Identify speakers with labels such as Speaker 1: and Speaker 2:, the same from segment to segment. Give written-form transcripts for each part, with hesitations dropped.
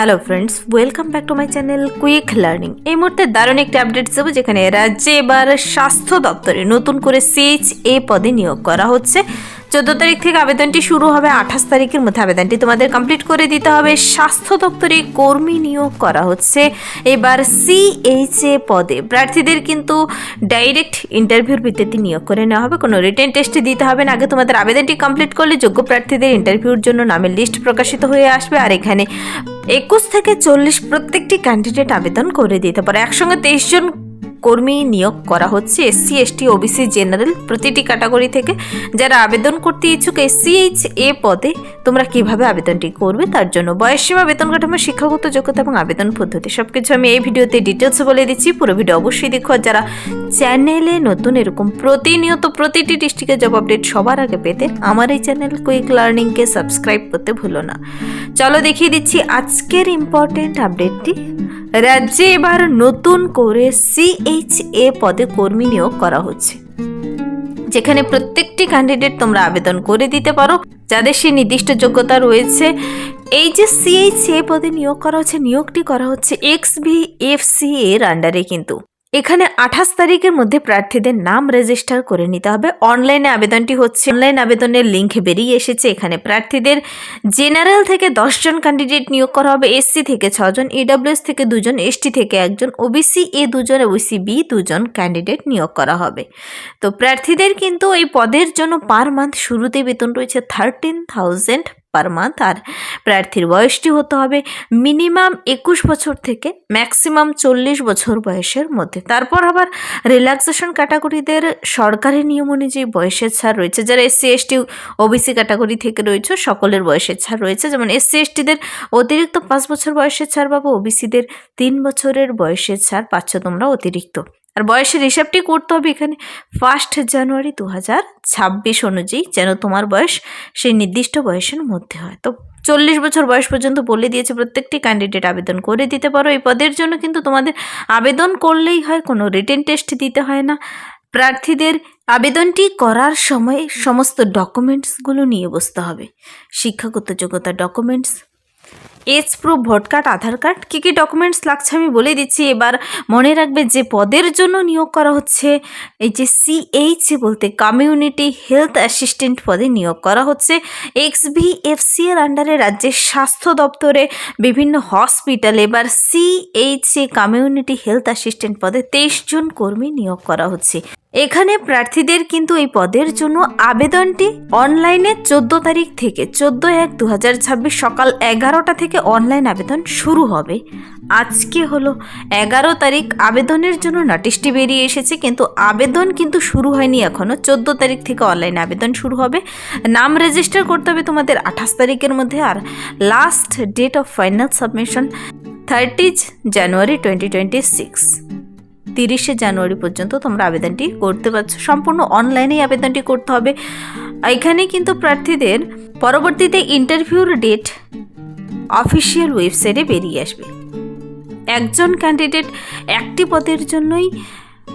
Speaker 1: Hello friends, welcome back to my channel quick learning. এই মুহূর্তে দারুণ একটি আপডেট দেবো, যেখানে রাজ্যে এবার স্বাস্থ্য দপ্তরে নতুন করে CHA পদে নিয়োগ করা হচ্ছে। 14 তারিখ থেকে আবেদনটি শুরু হবে, 28 তারিখের মধ্যে আবেদনটি তোমাদের কমপ্লিট করে দিতে হবে। স্বাস্থ্য দপ্তরে কর্মী নিয়োগ করা হচ্ছে এবার CHA পদে। প্রার্থীদের কিন্তু ডাইরেক্ট ইন্টারভিউর ভিত্তিতে নিয়োগ করে নেওয়া হবে, কোনো রিটেন টেস্ট দিতে হবে না। আগে তোমাদের আবেদনটি কমপ্লিট করলে যোগ্য প্রার্থীদের ইন্টারভিউর জন্য নামের লিস্ট প্রকাশিত হয়ে আসবে, আর এখানে 21 থেকে 40 প্রত্যেকটি ক্যান্ডিডেট আবেদন করে দিতে পারে। একসঙ্গে 23 জন কর্মী নিয়োগ করা হচ্ছে SC ST OBC জেনারেল প্রতিটি ক্যাটাগরি থেকে। যারা আবেদন করতে ইচ্ছুক CHA পদে তোমরা কিভাবে আবেদনটি করবে তার জন্য বয়সসীমা, বেতন কাঠামো, শিক্ষাগত যোগ্যতা এবং আবেদন পদ্ধতি সবকিছু আমি এই ভিডিওতে ডিটেলস বলে দিচ্ছি। পুরো ভিডিও অবশ্যই দেখো। আর যারা চ্যানেলে নতুন এরকম প্রতিনিয়ত প্রতিটি ডিস্ট্রিক্টের জব আপডেট সবার আগে পেতে আমার এই চ্যানেল কুইক লার্নিংকে সাবস্ক্রাইব করতে ভুলো না। চলো দেখিয়ে দিচ্ছি আজকের ইম্পর্টেন্ট আপডেটটি। রাজ্যে এবার নতুন করে CHA পদে কর্মী নিয়োগ করা হচ্ছে, যেখানে প্রত্যেকটি ক্যান্ডিডেট তোমরা আবেদন করে দিতে পারো যাদের সেই নির্দিষ্ট যোগ্যতা রয়েছে। এই যে CHA পদে নিয়োগ করা হচ্ছে, নিয়োগটি করা হচ্ছে XBFC এর আন্ডারে। কিন্তু এখানে 28 তারিখের মধ্যে প্রার্থীদের নাম রেজিস্টার করে নিতে হবে। অনলাইনে আবেদনটি হচ্ছে, অনলাইন আবেদনের লিঙ্ক বেরিয়ে এসেছে। এখানে প্রার্থীদের জেনারেল থেকে 10 জন ক্যান্ডিডেট নিয়োগ করা হবে, SC থেকে 6 জন, EWS থেকে 2 জন, ST থেকে 1 জন, OBC A 2 জন, OBC B 2 জন ক্যান্ডিডেট নিয়োগ করা হবে। তো প্রার্থীদের কিন্তু এই পদের জন্য পার মান্থ শুরুতে বেতন রয়েছে 13,000 পার মান্থ। আর প্রার্থীর বয়সটি হতে হবে মিনিমাম 21 বছর থেকে ম্যাক্সিমাম 40 বছর বয়সের মধ্যে। তারপর আবার রিল্যাক্সেশন ক্যাটাগরিদের সরকারি নিয়ম অনুযায়ী বয়সের ছাড় রয়েছে। যারা SC ST OBC ক্যাটাগরি থেকে রয়েছে সকলের বয়সের ছাড় রয়েছে। যেমন SC STদের অতিরিক্ত 5 বছর বয়সের ছাড় পাবো, OBCদের 3 বছরের বয়সের ছাড় পাচ্ছ তোমরা অতিরিক্ত। আর বয়সের হিসাবটি করতে হবে এখানে 1 জানুয়ারি 2026 অনুযায়ী, যেন তোমার বয়স সেই নির্দিষ্ট বয়সের মধ্যে হয়। তো 40 বছর বয়স পর্যন্ত বলে দিয়েছে, প্রত্যেকটি ক্যান্ডিডেট আবেদন করে দিতে পারো। এই পদের জন্য কিন্তু তোমাদের আবেদন করলেই হয়, কোনো রিটেন টেস্ট দিতে হয় না। প্রার্থীদের আবেদনটি করার সময় সমস্ত ডকুমেন্টসগুলো নিয়ে বসতে হবে। শিক্ষাগত যোগ্যতা documents, age proof, vote card, Aadhaar card. কী কী ডকুমেন্টস লাগছে আমি বলে দিচ্ছি। এবার মনে রাখবে যে পদের জন্য নিয়োগ করা হচ্ছে, এই যে CHA বলতে কমিউনিটি হেলথ অ্যাসিস্ট্যান্ট পদে নিয়োগ করা হচ্ছে। XBFC এর আন্ডারে রাজ্যের স্বাস্থ্য দপ্তরে বিভিন্ন হসপিটালে এবার CHA কমিউনিটি হেলথ অ্যাসিস্ট্যান্ট পদে 23 জন কর্মী নিয়োগ করা হচ্ছে। এখানে প্রার্থীদের কিন্তু এই পদের জন্য আবেদনটি অনলাইনে 14 তারিখ থেকে 14/1/2026 সকাল 11টা থেকে অনলাইন আবেদন শুরু হবে। আজকে হলো 11 তারিখ, আবেদনের জন্য নোটিশটি বেরিয়ে এসেছে, কিন্তু আবেদন কিন্তু শুরু হয়নি এখনও। 14 তারিখ থেকে অনলাইন আবেদন শুরু হবে। নাম রেজিস্টার করতে হবে তোমাদের 28 তারিখের মধ্যে। আর last date of final submission 30 January 2026। 30 জানুয়ারি পর্যন্ত তোমরা আবেদনটি করতে পারছো। সম্পূর্ণ অনলাইনেই আবেদনটি করতে হবে। এখানে কিন্তু প্রার্থীদের পরবর্তীতে ইন্টারভিউর ডেট অফিসিয়াল ওয়েবসাইটে বেরিয়ে আসবে। একজন ক্যান্ডিডেট একটি পদের জন্যই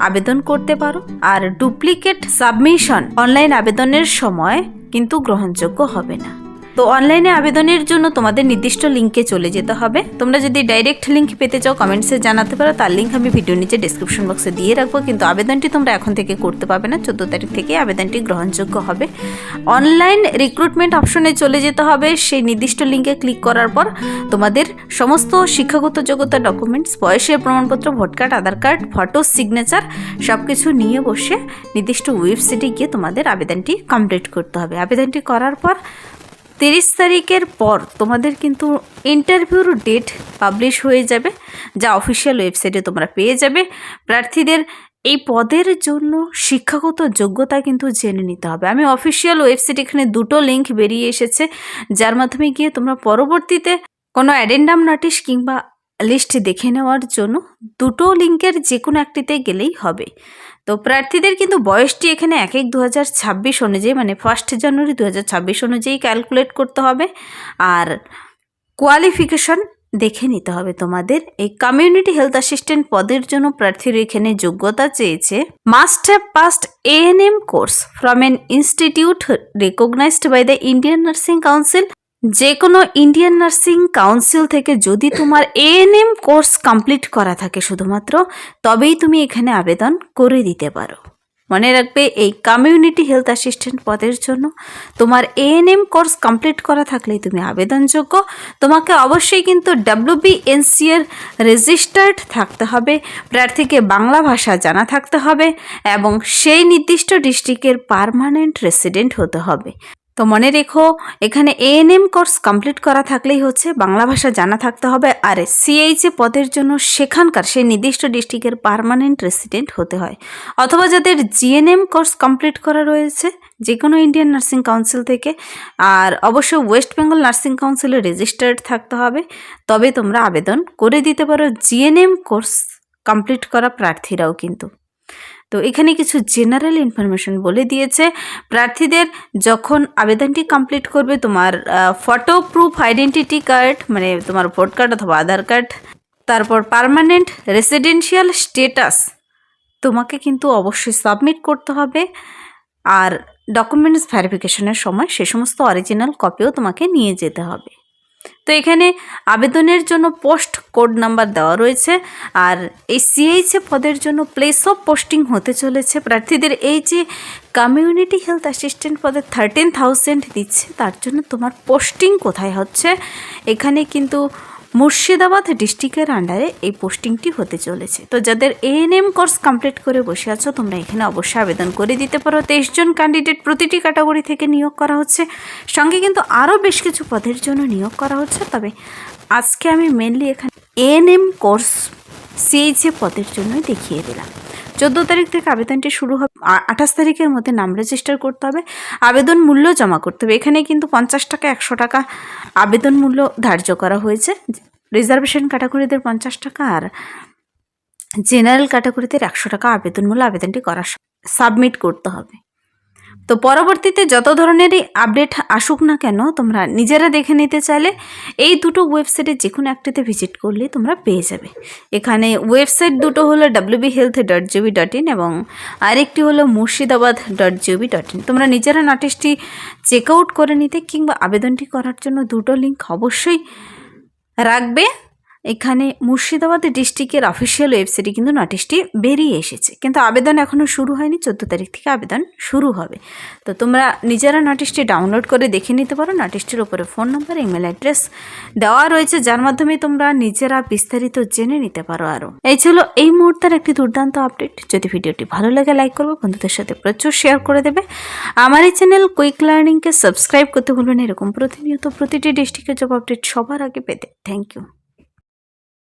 Speaker 1: আবেদন করতে পারো, আর ডুপ্লিকেট সাবমিশন অনলাইন আবেদনের সময় কিন্তু গ্রহণযোগ্য হবে না। তো অনলাইনে আবেদনের জন্য তোমাদের নির্দিষ্ট লিঙ্কে চলে যেতে হবে। তোমরা যদি ডাইরেক্ট লিঙ্ক পেতে চাও কমেন্টসে জানাতে পারো, তার লিঙ্ক আমি ভিডিও নিচে ডিসক্রিপশন বক্সে দিয়ে রাখবো। কিন্তু আবেদনটি তোমরা এখন থেকে করতে পারবে না, 14 তারিখ থেকে আবেদনটি গ্রহণযোগ্য হবে। অনলাইন রিক্রুটমেন্ট অপশনে চলে যেতে হবে। সেই নির্দিষ্ট লিঙ্কে ক্লিক করার পর তোমাদের সমস্ত শিক্ষাগত যোগ্যতা ডকুমেন্টস, বয়সের প্রমাণপত্র, vote card, Aadhaar card, photo, signature সব কিছু নিয়ে বসে নির্দিষ্ট ওয়েবসাইটে গিয়ে তোমাদের আবেদনটি কমপ্লিট করতে হবে। আবেদনটি করার পর 30 তারিখের পর তোমাদের কিন্তু ইন্টারভিউর ডেট পাবলিশ হয়ে যাবে, যা অফিসিয়াল ওয়েবসাইটে তোমরা পেয়ে যাবে। প্রার্থীদের এই পদের জন্য শিক্ষাগত যোগ্যতা কিন্তু জেনে নিতে হবে। আমি অফিসিয়াল ওয়েবসাইট, এখানে 2টো লিঙ্ক বেরিয়ে এসেছে, যার মাধ্যমে গিয়ে তোমরা পরবর্তীতে কোনো অ্যাডেন্ডাম নোটিশ কিংবা লিস্ট দেখে নেওয়ার জন্য 2টো লিঙ্কের যে কোনো একটিতে গেলেই হবে। তো প্রার্থীদের কিন্তু বয়সটি এখানে 1/1/2026 অনুযায়ী, মানে 1 জানুয়ারি 2026 অনুযায়ী ক্যালকুলেট করতে হবে। আর কোয়ালিফিকেশন দেখে নিতে হবে তোমাদের। এই কমিউনিটি হেলথ অ্যাসিস্ট্যান্ট পদের জন্য প্রার্থীর এখানে যোগ্যতা চেয়েছে must have passed ANM course from an institute recognised by the Indian Nursing Council যে কোনো ইন্ডিয়ান নার্সিং কাউন্সিল থেকে যদি তোমার এএনএম কোর্স কমপ্লিট করা থাকে শুধুমাত্র, তবেই তুমি এখানে আবেদন করে দিতে পারো। মনে রাখবে, এই কমিউনিটি হেলথ অ্যাসিস্ট্যান্ট পদের জন্য তোমার এএনএম কোর্স কমপ্লিট করা থাকলেই তুমি আবেদনযোগ্য। তোমাকে অবশ্যই কিন্তু WBNC এর রেজিস্টার্ড থাকতে হবে, প্রার্থীকে বাংলা ভাষা জানা থাকতে হবে এবং সেই নির্দিষ্ট ডিস্ট্রিক্টের পার্মানেন্ট রেসিডেন্ট হতে হবে। তো মনে রেখো, এখানে এএনএম কোর্স কমপ্লিট করা থাকলেই হচ্ছে, বাংলা ভাষা জানা থাকতে হবে, আর CHA পদের জন্য সেখানকার সেই নির্দিষ্ট ডিস্ট্রিক্টের পার্মানেন্ট রেসিডেন্ট হতে হয়। অথবা যাদের GNM কোর্স কমপ্লিট করা রয়েছে যে কোনো ইন্ডিয়ান নার্সিং কাউন্সিল থেকে, আর অবশ্যই ওয়েস্ট বেঙ্গল নার্সিং কাউন্সিলে রেজিস্টার্ড থাকতে হবে, তবে তোমরা আবেদন করে দিতে পারো, GNM কোর্স কমপ্লিট করা প্রার্থীরাও কিন্তু। তো এখানে কিছু জেনারেল ইনফরমেশন বলে দিয়েছে। প্রার্থীদের যখন আবেদনটি কমপ্লিট করবে, তোমার ফটো প্রুফ আইডেন্টিটি কার্ড, মানে তোমার ভোট কার্ড অথবা আধার কার্ড, তারপর পার্মানেন্ট রেসিডেন্সিয়াল স্টেটাস তোমাকে কিন্তু অবশ্যই সাবমিট করতে হবে। আর ডকুমেন্টস ভেরিফিকেশনের সময় সে সমস্ত অরিজিনাল কপিও তোমাকে নিয়ে যেতে হবে। তো এখানে আবেদনের জন্য পোস্ট কোড নাম্বার দেওয়া রয়েছে। আর এই CHA পদের জন্য প্লেস অফ পোস্টিং হতে চলেছে প্রার্থীদের, এই যে কমিউনিটি হেলথ অ্যাসিস্ট্যান্ট পদে 13,000 দিচ্ছে, তার জন্য তোমার পোস্টিং কোথায় হচ্ছে, এখানে কিন্তু মুর্শিদাবাদ ডিস্ট্রিক্টের আন্ডারে এই পোস্টিংটি হতে চলেছে। তো যাদের এএনএম কোর্স কমপ্লিট করে বসে আছো, তোমরা এখানে অবশ্যই আবেদন করে দিতে পারো। 23 জন ক্যান্ডিডেট প্রতিটি ক্যাটাগরি থেকে নিয়োগ করা হচ্ছে, সঙ্গে কিন্তু আরও বেশ কিছু পদের জন্য নিয়োগ করা হচ্ছে। তবে আজকে আমি মেনলি এখানে এএনএম কোর্স CHA পদের জন্যই দেখিয়ে দিলাম। 14 তারিখ থেকে আবেদনটি শুরু হবে, 28 তারিখের মধ্যে নাম রেজিস্টার করতে হবে, আবেদন মূল্য জমা করতে হবে। এখানে কিন্তু 50 টাকা 100 টাকা আবেদন মূল্য ধার্য করা হয়েছে। রিজার্ভেশন ক্যাটাগরিদের 50 টাকা আর জেনারেল ক্যাটাগরিদের 100 টাকা আবেদন মূল্য আবেদনটি সাবমিট করতে হবে। তো পরবর্তীতে যত ধরনেরই আপডেট আসুক না কেন, তোমরা নিজেরা দেখে নিতে চাইলে এই দুটো ওয়েবসাইটে যে কোনো একটিতে ভিজিট করলে তোমরা পেয়ে যাবে। এখানে ওয়েবসাইট দুটো হলো wbhealth.gov.in এবং আরেকটি হলো murshidabad.gov.in। তোমরা নিজেরা নোটিশটি চেক আউট করে নিতে কিংবা আবেদনটি করার জন্য দুটো লিঙ্ক অবশ্যই রাখবে। এখানে মুর্শিদাবাদ ডিস্ট্রিক্টের অফিসিয়াল ওয়েবসাইটে কিন্তু নোটিশটি বেরিয়ে এসেছে, কিন্তু আবেদন এখনও শুরু হয়নি। 14 তারিখ থেকে আবেদন শুরু হবে। তো তোমরা নিজেরা নোটিশটি ডাউনলোড করে দেখে নিতে পারো। নোটিশটির উপরে ফোন নাম্বার, ইমেল অ্যাড্রেস দেওয়া রয়েছে, যার মাধ্যমে তোমরা নিজেরা বিস্তারিত জেনে নিতে পারো। আরও এই ছিল এই মুহূর্তের একটি দুর্দান্ত আপডেট। যদি ভিডিওটি ভালো লাগে লাইক করবে, বন্ধুদের সাথে প্রচুর শেয়ার করে দেবে। আমার এই চ্যানেল কুইক লার্নিংকে সাবস্ক্রাইব করতে ভুলবেন, এরকম প্রতিনিয়ত প্রতিটি ডিস্ট্রিক্টের জব আপডেট সবার আগে পেতে। Thank you.